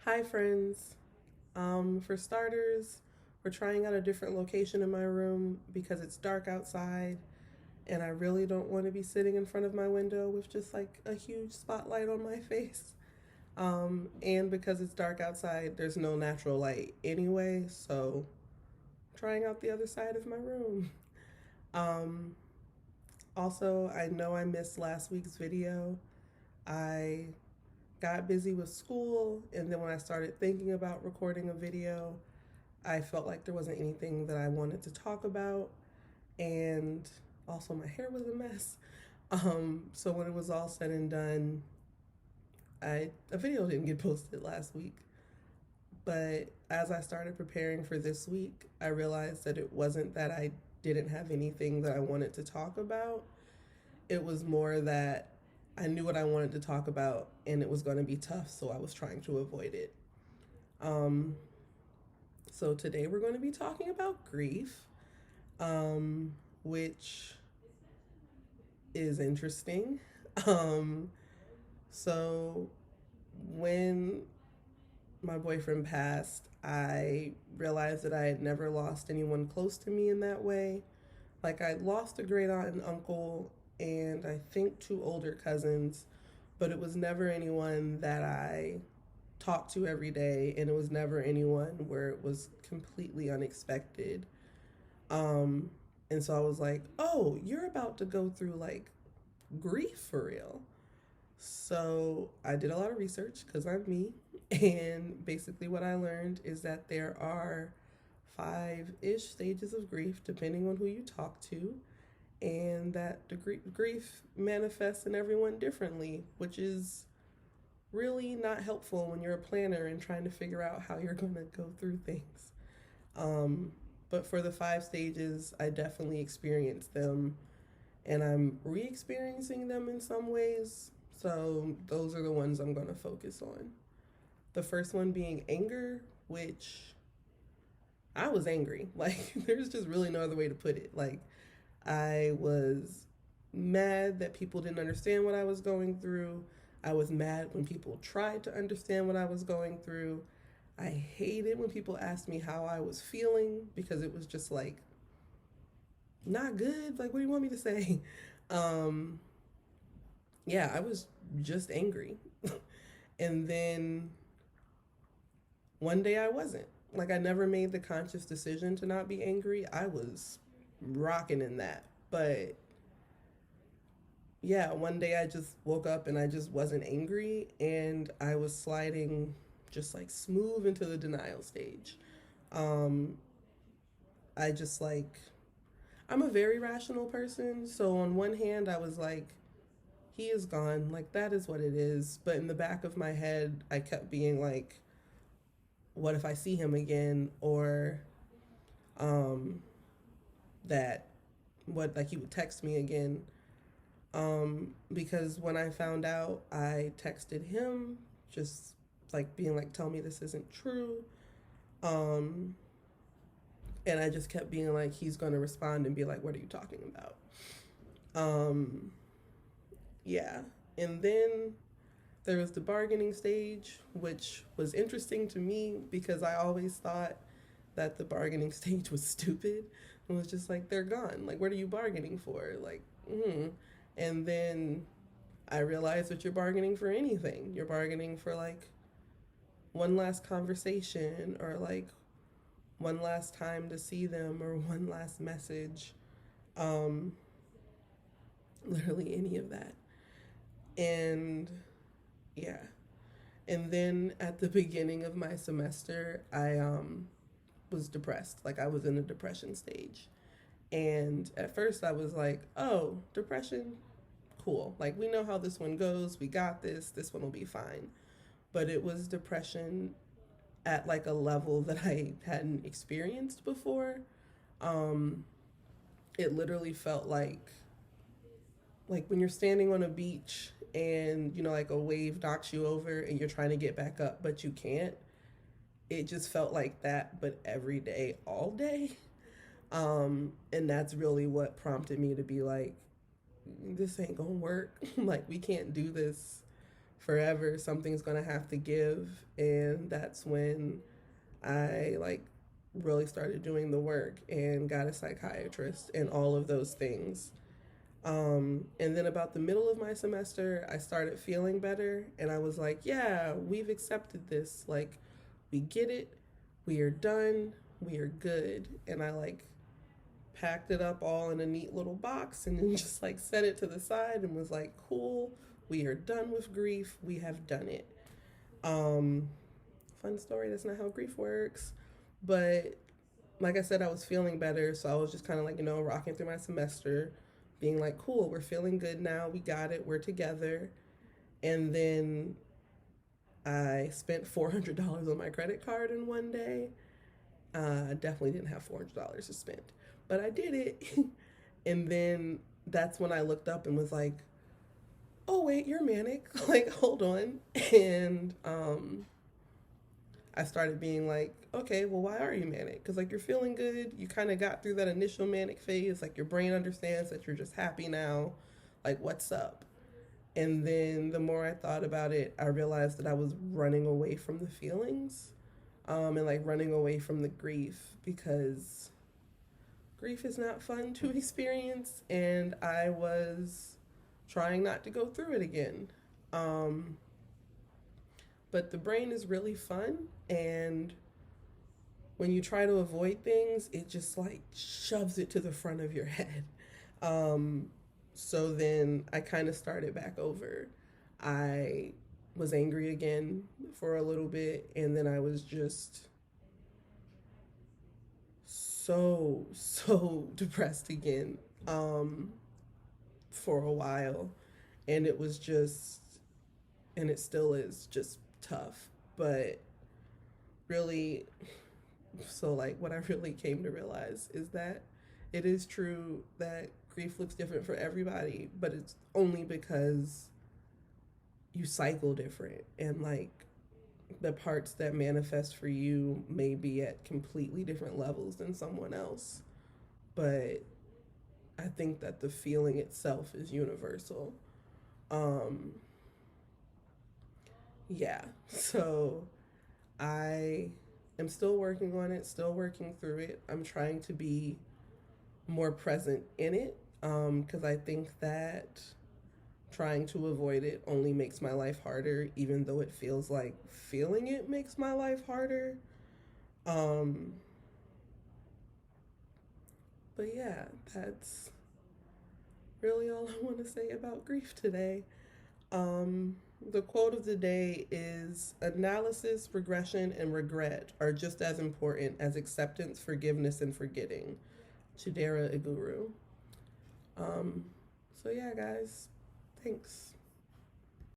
Hi, friends. For starters, we're trying out a different location in my room because it's dark outside and I really don't want to be sitting in front of my window with just like a huge spotlight on my face. And because it's dark outside, there's no natural light anyway, so trying out the other side of my room. Um, Also, I know I missed last week's video. I got busy with school, and then when I started thinking about recording a video, I felt like there wasn't anything that I wanted to talk about, and also my hair was a mess. So when it was all said and done, a video didn't get posted last week. But as I started preparing for this week, I realized that it wasn't that I didn't have anything that I wanted to talk about. It was more that I knew what I wanted to talk about and it was going to be tough, so I was trying to avoid it. Um, so today we're going to be talking about grief, which is interesting. Um, so when my boyfriend passed, I realized that I had never lost anyone close to me in that way. Like, I lost a great aunt and uncle, and I think two older cousins, but it was never anyone that I talked to every day, and it was never anyone where it was completely unexpected. Um, and so I was like, oh, you're about to go through like grief for real. So I did a lot of research because I'm me. And basically, what I learned is that there are five ish stages of grief, depending on who you talk to, and that the grief manifests in everyone differently, which is really not helpful when you're a planner and trying to figure out how you're going to go through things. Um, but for the five stages, I definitely experienced them and I'm re experiencing them in some ways. So those are the ones I'm going to focus on. The first one being anger, which I was angry. Like, there's just really no other way to put it. Like, I was mad that people didn't understand what I was going through. I was mad when people tried to understand what I was going through. I hated when people asked me how I was feeling because it was just like, not good. Like, what do you want me to say? Um, yeah, I was just angry. And then one day I wasn't. Like, I never made the conscious decision to not be angry. I was rocking in that. But yeah, one day I just woke up and I just wasn't angry and I was sliding just like smooth into the denial stage. Um, I just like, I'm a very rational person. So on one hand, I was like, he is gone. Like, that is what it is. But in the back of my head, I kept being like, what if I see him again? Or um, that, what, like he would text me again. Because when I found out, I texted him just like being like, tell me this isn't true. Um, and I just kept being like, he's going to respond and be like, what are you talking about? Um, yeah. And then there was the bargaining stage, which was interesting to me because I always thought that the bargaining stage was stupid. It was just like, they're gone. Like, what are you bargaining for? Like, And then I realized that you're bargaining for anything. You're bargaining for like one last conversation or like one last time to see them or one last message. Um, Literally any of that. And yeah. And then at the beginning of my semester, I was depressed. Like, I was in a depression stage. And at first I was like, oh, depression, cool. Like, we know how this one goes. We got this. This one will be fine. But it was depression at like a level that I hadn't experienced before. Um, it literally felt like when you're standing on a beach and like a wave knocks you over and you're trying to get back up but you can't. It just felt like that, but every day, all day. And that's really what prompted me to be like, this ain't gonna work. Like, we can't do this forever something's gonna have to give. And that's when I like really started doing the work and got a psychiatrist and all of those things. And then about the middle of my semester, I started feeling better, and I was like, yeah, we've accepted this. Like, we get it. We are done. We are good. And I like packed it up all in a neat little box and then just like set it to the side and was like, cool, we are done with grief. We have done it. Um, Fun story, that's not how grief works. But like I said, I was feeling better. So I was just kind of like, rocking through my semester, being like, cool, we're feeling good now. We got it. We're together. And then I spent $400 on my credit card in one day. I definitely didn't have $400 to spend, but I did it. And then that's when I looked up and was like, oh, wait, you're manic. Like, hold on. And I started being like, okay, well, why are you manic? Because, like, you're feeling good. You kind of got through that initial manic phase. Like, your brain understands that you're just happy now. Like, what's up? And then the more I thought about it, I realized that I was running away from the feelings, and like running away from the grief, because grief is not fun to experience. And I was trying not to go through it again. But the brain is really fun. And when you try to avoid things, it just like shoves it to the front of your head. So then I kind of started back over. I was angry again for a little bit, and then I was just so depressed again, for a while. And it was just, and it still is just tough. But really, so like what I really came to realize is that it is true that grief looks different for everybody, but it's only because you cycle different, and like the parts that manifest for you may be at completely different levels than someone else. But I think that the feeling itself is universal. Um yeah. So I am still working on it, still working through it. I'm trying to be more present in it, because I think that trying to avoid it only makes my life harder, even though it feels like feeling it makes my life harder. Um, but yeah, that's really all I want to say about grief today. The quote of the day is: analysis, regression, and regret are just as important as acceptance, forgiveness, and forgetting. Chidera Iguru. Um, so yeah, guys, thanks.